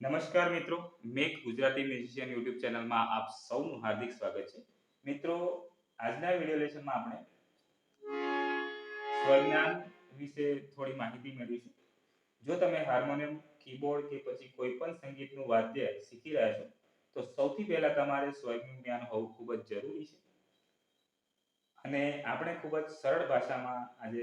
નમસ્કાર મિત્રો, make Gujarati musician YouTube ચેનલમાં આપ સૌનું હાર્દિક સ્વાગત છે. મિત્રો, આજના વિડિયો લેસનમાં આપણે સ્વરજ્ઞાન વિશે થોડી માહિતી મેળવીશું. જો તમે હાર્મોનિયમ, કીબોર્ડ કે પછી કોઈ પણ સંગીતનું વાદ્ય શીખી રહ્યા છો, તો સૌથી પહેલા તમારે સ્વરનું જ્ઞાન હોવું ખૂબ જ જરૂરી છે. અને આપણે ખૂબ જ સરળ ભાષામાં આજે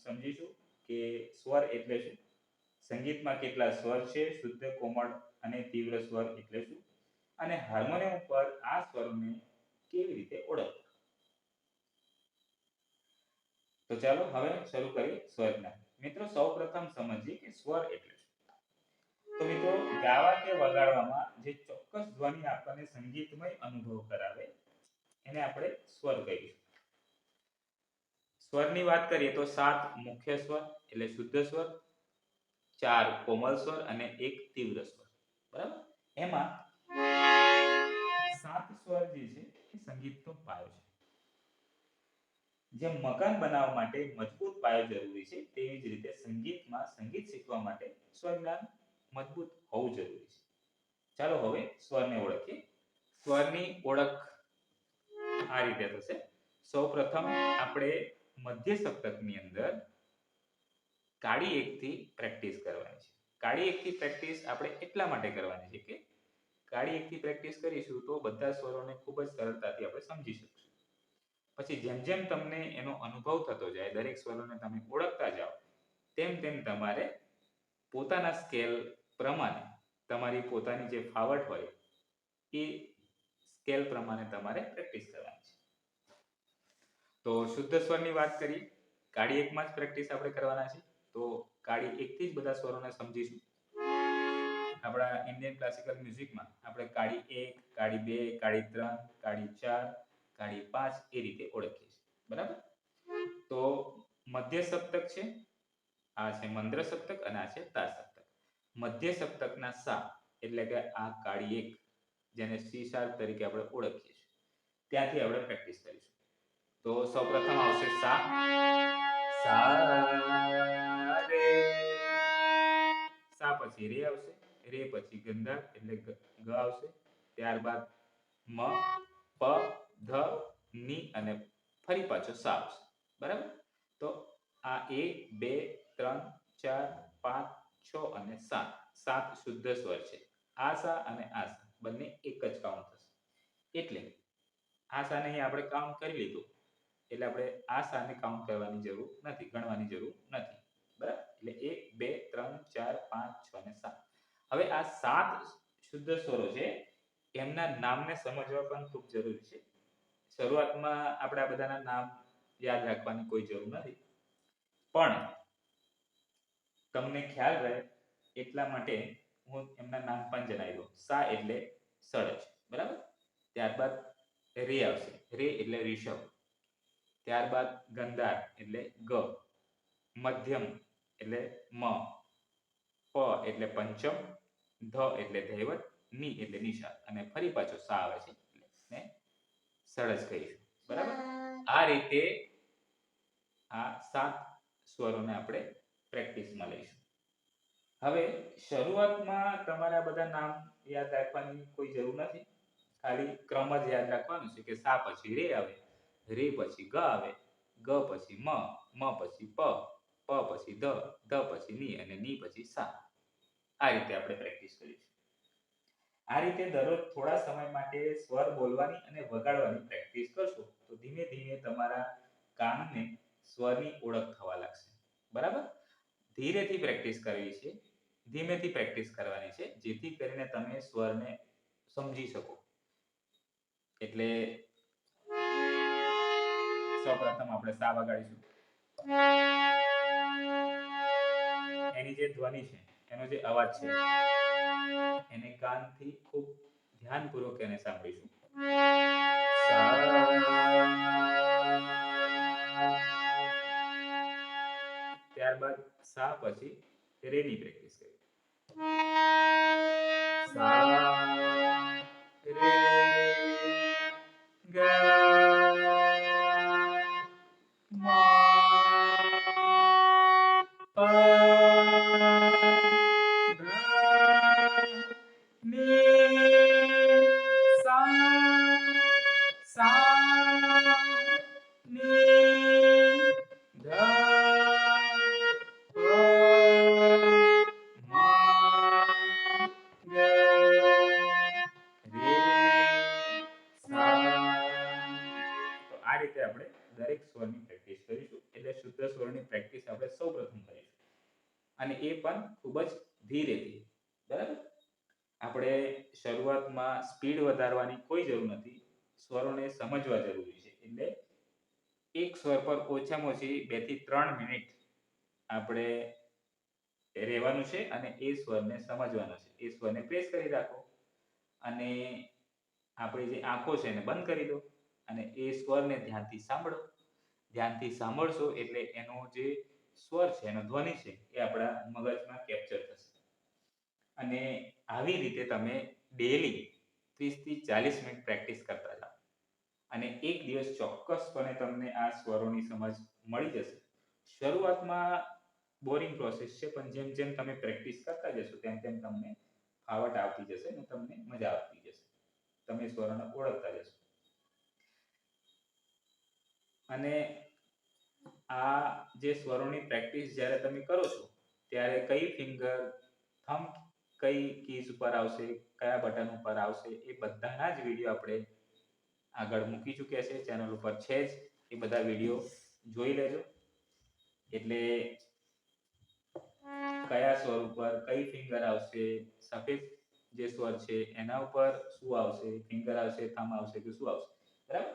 સમજીશું કે સ્વર એટલે શું, સંગીતમાં કેટલા સ્વર છે, શુદ્ધ, કોમળ અને તીવ્ર સ્વર એટલે શું, અને હાર્મોનિયમ ઉપર આ સ્વરોને કેવી રીતે ઓળખવા. તો ચાલો હવે શરૂ કરીએ સ્વરના. મિત્રો, સૌપ્રથમ સમજીએ કે સ્વર એટલે શું. તો મિત્રો, ગાવા કે વગાડવામાં જે ચોક્કસ ધ્વનિ આપણને સંગીતમય અનુભવ કરાવે એને આપણે સ્વર કહીશું. સ્વરની વાત કરીએ તો 7 મુખ્ય સ્વર એટલે શુદ્ધ સ્વર, 4 કોમલ સ્વર અને 1 તીવ્ર સ્વર. બરાબર? એમાં 7 સ્વર જે છે એ સંગીતનો પાયો છે. જેમ મકાન બનાવવા માટે મજબૂત પાયો જરૂરી છે, તેવી જ રીતે સંગીતમાં સંગીત શીખવા માટે સ્વરજ્ઞાન મજબૂત હોવું જરૂરી છે. ચાલો હવે સ્વરને ઓળખીએ. સ્વરની ઓળખ આ રીતે થશે. સૌપ્રથમ આપણે મધ્ય સપ્તકની અંદર કાળી 1 થી પ્રેક્ટિસ કરવાની છે. કાળી 1 થી પ્રેક્ટિસ આપણે એટલા માટે કરવાની છે કે કાળી 1 થી પ્રેક્ટિસ કરીશું તો બધા સ્વરોને ખૂબ જ સરળતાથી આપણે સમજી શકીશું. પછી જેમ જેમ તમને એનો અનુભવ થતો જાય, દરેક સ્વરોને તમે ઓળખતા જાઓ, તેમ તેમ તમારે પોતાના સ્કેલ પ્રમાણે તમારી પોતાની જે ફાવટ હોય એ સ્કેલ પ્રમાણે તમારે પ્રેક્ટિસ કરવાની છે. તો શુદ્ધ સ્વરની વાત કરીએ, કાળી 1 માં જ પ્રેક્ટિસ આપણે કરવાના છે. તો કાળી 1 થી જ બધા સ્વરોને સમજીશું. આપણા ઇન્ડિયન ક્લાસિકલ મ્યુઝિકમાં આપણે કાળી 1, કાળી 2, કાળી 3, કાળી 4, કાળી 5 એ રીતે ઓળખીએ છીએ. બરાબર? તો મધ્ય સપ્તક છે, આ છે મંદ્ર સપ્તક અને આ છે તાર સપ્તક. મધ્ય સપ્તકના સા એટલે કે આ કાળી 1 જેને સી શાર્પ તરીકે આપણે ઓળખીએ છીએ, ત્યાંથી આપણે પ્રેક્ટિસ કરીશું. તો સૌપ્રથમ આવશે સા, સા રે, સા પછી રે આવશે, રે પછી ગંધાર એટલે ગ આવશે, ત્યારબાદ મ, પ, ધ, ની અને ફરી પાછો સા આવશે. બરાબર? તો આ 1 2 3 4 5 6 અને 7 7 શુદ્ધ સ્વર છે. આ સા અને આ સા બંને એક જ કાઉન્ટ થશે. એટલે આ સાને અહીં આપણે કાઉન્ટ કરી લીધું, એટલે આપણે આ સાને કાઉન્ટ કરવાની જરૂર નથી, ગણવાની જરૂર નથી. બરાબર? એટલે 1 2 3 4 5 6 અને 7. હવે આ 7 શુદ્ધ સ્વરો છે, એમના નામને સમજવા પણ ખૂબ જરૂરી છે. શરૂઆતમાં આપણે આ બધાના નામ યાદ રાખવાની કોઈ જરૂર નથી, પણ તમને ખ્યાલ રહે એટલા માટે હું એમના નામ પણ જણાવી દઉં. સા એટલે સળજ. બરાબર? ત્યારબાદ રે આવશે, રે એટલે ઋષભ. ત્યારબાદ ગંધાર એટલે ગ, મધ્યમ એટલે મ, પ એટલે પંચમ, ધ એટલે ધૈવત, ની એટલે નિષાદ અને ફરી પાછો સા આવે છે એટલે સળજ કહીશું. બરાબર? આ રીતે આ 7 સ્વરોને આપણે પ્રેક્ટિસમાં લઈશું. હવે શરૂઆતમાં તમારા બધા નામ યાદ રાખવાની કોઈ જરૂર નથી, ખાલી ક્રમ જ યાદ રાખવાનું છે કે સા પછી રે આવે, રે પછી ગ આવે, ગ પછી મ, મ પછી પ, પ પછી ધ, ધ પછી ની અને ની પછી સા. આ રીતે આપણે પ્રેક્ટિસ કરીશું. આ રીતે દરરોજ થોડા સમય માટે સ્વર બોલવાની અને વગાડવાની પ્રેક્ટિસ કરશો તો ધીમે ધીમે તમારા કાનને સ્વરની ઓળખ થવા લાગશે. બરાબર? ધીરેથી પ્રેક્ટિસ કરવી છે, ધીમેથી પ્રેક્ટિસ કરવાની છે, જેથી કરીને તમે સ્વરને સમજી શકો. એટલે સૌપ્રથમ આપણે સા વગાડીશું. એની જે ધ્વનિ છે, એનો જે અવાજ છે, એને કાનથી ખૂબ ધ્યાનપૂર્વક એને સાંભળીશું. ત્યારબાદ સા પછી રે ની પ્રેક્ટિસ કરીએ. સા રે ગ મ પ ધ દરેક સ્વરની પ્રેક્ટિસ કરીશું. એટલે શુદ્ધ સ્વરની પ્રેક્ટિસ આપણે સૌપ્રથમ કરીશું અને એ પણ ખૂબ જ ધીરેથી. બરાબર? આપણે શરૂઆતમાં સ્પીડ વધારવાની કોઈ જરૂર નથી. સ્વરોને સમજવા જરૂરી છે. એટલે એક સ્વર પર ઓછામાં ઓછી 2 થી 3 મિનિટ આપણે રહેવાનું છે અને એ સ્વરને સમજવાનો છે. એ સ્વરને પ્રેસ કરી રાખો અને આપણી જે આંખો છે એને બંધ કરી દો અને એ સ્વરને ધ્યાનથી સાંભળો. ધ્યાનથી સાંભળશો એટલે એનો જે સ્વર છે, એનો ધ્વનિ છે, એ આપણા મગજમાં કેપ્ચર થશે. અને આવી રીતે તમે ડેલી 30 થી 40 મિનિટ પ્રેક્ટિસ કરતા જાઓ અને એક દિવસ ચોક્કસપણે તમને આ સ્વરોની સમજ મળી જશે. શરૂઆતમાં બોરિંગ પ્રોસેસ છે, પણ જેમ જેમ તમે પ્રેક્ટિસ કરતા જશો તેમ તેમ તમને ફાવટ આવતી જશે અને તમને મજા આવતી જશે. તમે સ્વરોને ઓળખતા જશો. અને આ જે સ્વરોની પ્રેક્ટિસ જ્યારે તમે કરો છો ત્યારે કઈ ફિંગર, થંબ કઈ કીઝ ઉપર આવશે, કયા બટન ઉપર આવશે, એ બધાના જ વિડીયો આપણે આગળ મૂકી ચૂક્યા છે, ચેનલ ઉપર છે જ. એ બધા વિડીયો જોઈ લેજો. એટલે કયા સ્વર ઉપર કઈ ફિંગર આવશે, સફેદ જે સ્વર છે એના ઉપર શું આવશે, ફિંગર આવશે, થંબ આવશે કે શું આવશે. બરાબર?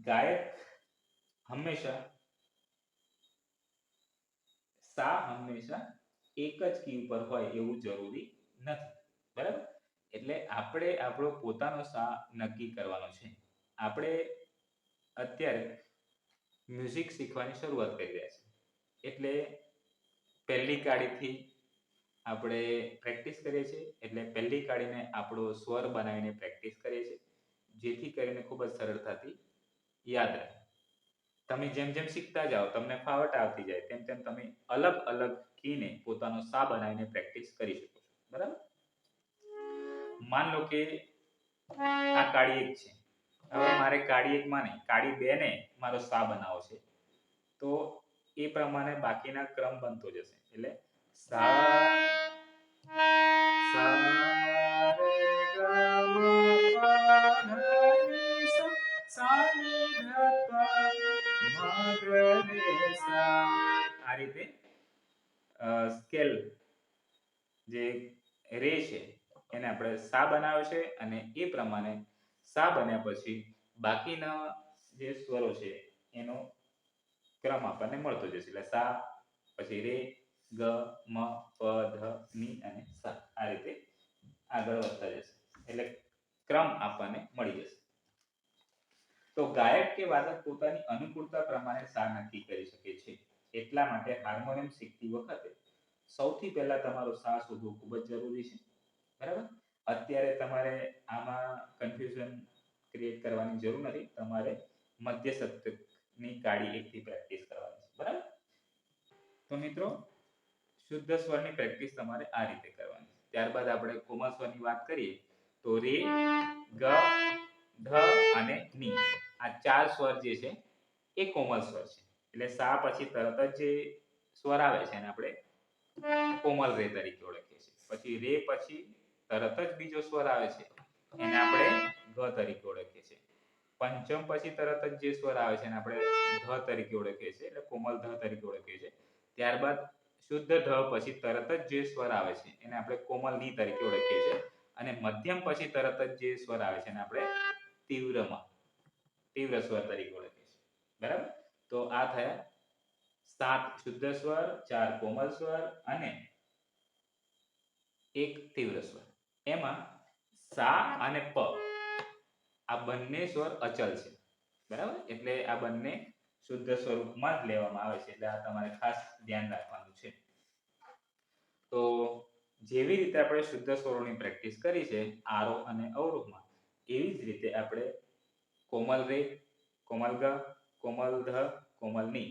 ગાયક હંમેશા એક જ કી ઉપર હોય એવું જરૂરી નથી. બરાબર? એટલે આપણે આપણો પોતાનો સા નક્કી કરવાનો છે. આપણે અત્યારે મ્યુઝિક શીખવાની શરૂઆત કરી રહ્યા છીએ. એટલે પહેલી કાળીથી આપણે પ્રેક્ટિસ કરીએ છીએ. એટલે પહેલી કાળીને આપણો સ્વર બનાવીને પ્રેક્ટિસ કરીએ છીએ, જેથી કરીને ખૂબ જ સરળતાથી યાદ રહે. તમે જેમ જેમ શીખતા જાઓ, તમને ફાવટ આવતી જાય, તેમ તેમ તમે અલગ અલગ કીને પોતાનો સા બનાવીને પ્રેક્ટિસ કરી શકો છો. બરાબર? માન લો કે આ કાળી 1 છે. હવે મારે કાળી 1 માં નહીં, કાળી 2 ને મારો સા બનાવવો છે. તો એ પ્રમાણે બાકીના ક્રમ બનતો જશે. એટલે સા સા રે ગ મ પ ધ ની સા સા ની ધ પ મ ગ રે સા. આ રીતે સ્કેલ જે રે છે એને આપણે સા બનાવ્યો છે અને એ પ્રમાણે સા બન્યા પછી બાકીના જે સ્વરો છે એનો ક્રમ આપણને મળતો જશે. એટલે સા, પછી રે, ગ, મ, પ, ધ, ની અને સા. આ રીતે આગળ વધતા જશે. એટલે ક્રમ આપણને મળી જશે. તો ગાયક કે વાદક પોતાની અનુકૂળતા પ્રમાણે સા નક્કી કરી શકે છે. એટલા માટે હાર્મોનિયમ શીખતી વખતે સૌથી પહેલા તમારો સા શોધવો ખૂબ જ જરૂરી છે. બરાબર? અત્યારે તમારે આમાં કન્ફ્યુઝન ક્રિએટ કરવાની જરૂર નથી. તમારે મધ્ય સપ્તકની કાળી 1 થી પ્રેક્ટિસ કરવાની છે. બરાબર? તો મિત્રો, શુદ્ધ સ્વરની પ્રેક્ટિસ તમારે આ રીતે કરવાની છે. ત્યારબાદ આપણે કોમળ સ્વરની વાત કરીએ તો રે, ગ, ધ અને ની. આ 4 સ્વર જે છે એ કોમળ સ્વર છે. એટલે સા પછી તરત જ જે સ્વર આવે છે એને આપણે કોમલ રે તરીકે ઓળખીએ છીએ. પછી રે પછી તરત જ બીજો સ્વર આવે છે એને આપણે ગ તરીકે ઓળખીએ છીએ. પંચમ પછી તરત જ જે સ્વર આવે છે એને આપણે ધ તરીકે ઓળખીએ છીએ. એટલે કોમલ ધ તરીકે ઓળખીએ છીએ. ત્યારબાદ શુદ્ધ ધ પછી તરત જ જે સ્વર આવે છે એને આપણે કોમલ ની તરીકે ઓળખીએ છીએ. અને મધ્યમ પછી તરત જ જે સ્વર આવે છે એને આપણે તીવ્ર સ્વર તરીકે ઓળખીએ છીએ. બરાબર? તો આ થયા 7 શુદ્ધ સ્વર, 4 કોમલ સ્વર અને 1 તીવ્ર સ્વર. એમાં સા અને પ આ બંને સ્વર અચલ છે. બરાબર? એટલે આ બંને શુદ્ધ સ્વરૂપમાં જ લેવામાં આવે છે. એટલે આ તમારે ખાસ ધ્યાન રાખવાનું છે. તો જેવી રીતે આપણે શુદ્ધ સ્વરોની પ્રેક્ટિસ કરી છે આરોહ અને અવરોહમાં, એવી જ રીતે આપણે કોમલ રે, કોમલ ગ, કોમલ ધ, કોમલ ની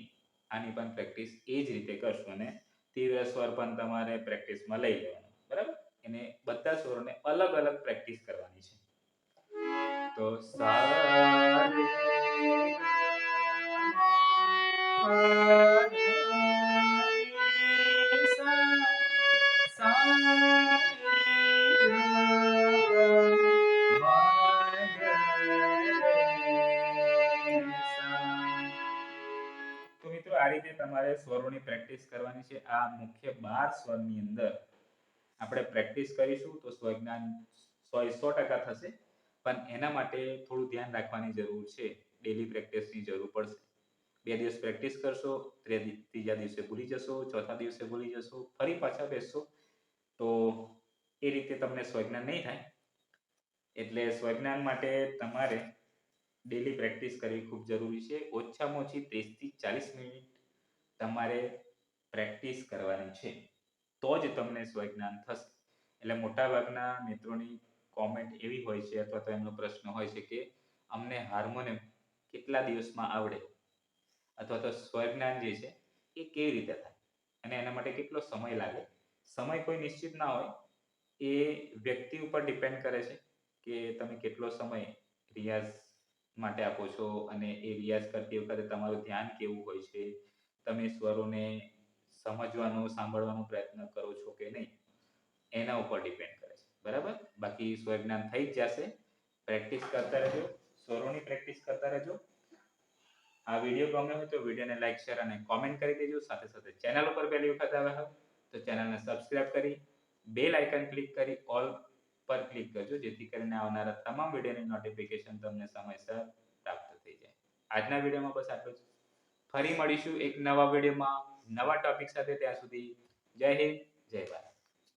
આની પણ પ્રેક્ટિસ એ જ રીતે કરશું. અને તીવ્ર સ્વર પણ તમારે પ્રેક્ટિસમાં લઈ લેવાનો. બરાબર? એને બધા સ્વરોને અલગ અલગ પ્રેક્ટિસ કરવાની છે. તો સા રે ગ મ પ ધ ની સા સા રે ગ મ ગ રે સા. રીતે તમારે સ્વરોની પ્રેક્ટિસ કરવાની છે. આ મુખ્ય 12 સ્વરની અંદર આપણે પ્રેક્ટિસ કરીશું તો સ્વરજ્ઞાન 100% થશે. પણ એના માટે થોડું ધ્યાન રાખવાની જરૂર છે. ડેલી પ્રેક્ટિસની જરૂર પડશે. 2 દિવસ પ્રેક્ટિસ કરશો, ત્રીજા દિવસે ભૂલી જશો, ચોથા દિવસે ભૂલી જશો, ફરી પાછા બેસશો તો એ રીતે તમને સ્વજ્ઞાન નહીં થાય. એટલે સ્વજ્ઞાન માટે તમારે ડેલી પ્રેક્ટિસ કરવી ખૂબ જરૂરી છે. ઓછામાં ઓછી 30 થી 40 મિનિટ તમારે પ્રેક્ટિસ કરવાની છે, તો જ તમને સ્વજ્ઞાન થશે. એટલે મોટાભાગના મિત્રોની કોમેન્ટ એવી હોય છે અથવા તો એમનો પ્રશ્ન હોય છે કે અમને હાર્મોનિયમ કેટલા દિવસમાં આવડે અથવા તો સ્વરજ્ઞાન જે છે એ કેવી રીતે થાય અને એના માટે કેટલો સમય લાગે. સમય કોઈ નિશ્ચિત ના હોય, એ વ્યક્તિ ઉપર ડિપેન્ડ કરે છે કે તમે કેટલો સમય રિયાઝ માટે આપો છો અને એ રિયાઝ કરતી વખતે તમારું ધ્યાન કેવું હોય છે, તમે સ્વરોને સમજવાનો સાંભળવાનો પ્રયત્ન કરો છો કે નહીં, એના ઉપર ડિપેન્ડ કરે છે. બરાબર. બાકી સ્વરજ્ઞાન થઈ જ જશે. પ્રેક્ટિસ કરતા રહેજો, સ્વરોની પ્રેક્ટિસ કરતા રહેજો. આ વિડીયો ગમ્યો હોય તો વિડીયોને લાઈક, શેર અને કોમેન્ટ કરી દેજો. સાથે સાથે ચેનલ ઉપર પહેલી વખત આવ્યા હોય તો ચેનલને સબસ્ક્રાઇબ કરી બેલ આઇકન ક્લિક કરી ઓલ પર ક્લિક કરજો, જેથી કરીને આવનારા તમામ વિડીયોની નોટિફિકેશન તમને સમયસર પ્રાપ્ત થઈ જાય. આજના વિડીયોમાં બસ આટલું જ. ફરી મળીશું એક નવા વિડીયોમાં નવા ટોપિક સાથે. ત્યાં સુધી જય હિન્દ, જય ભારત.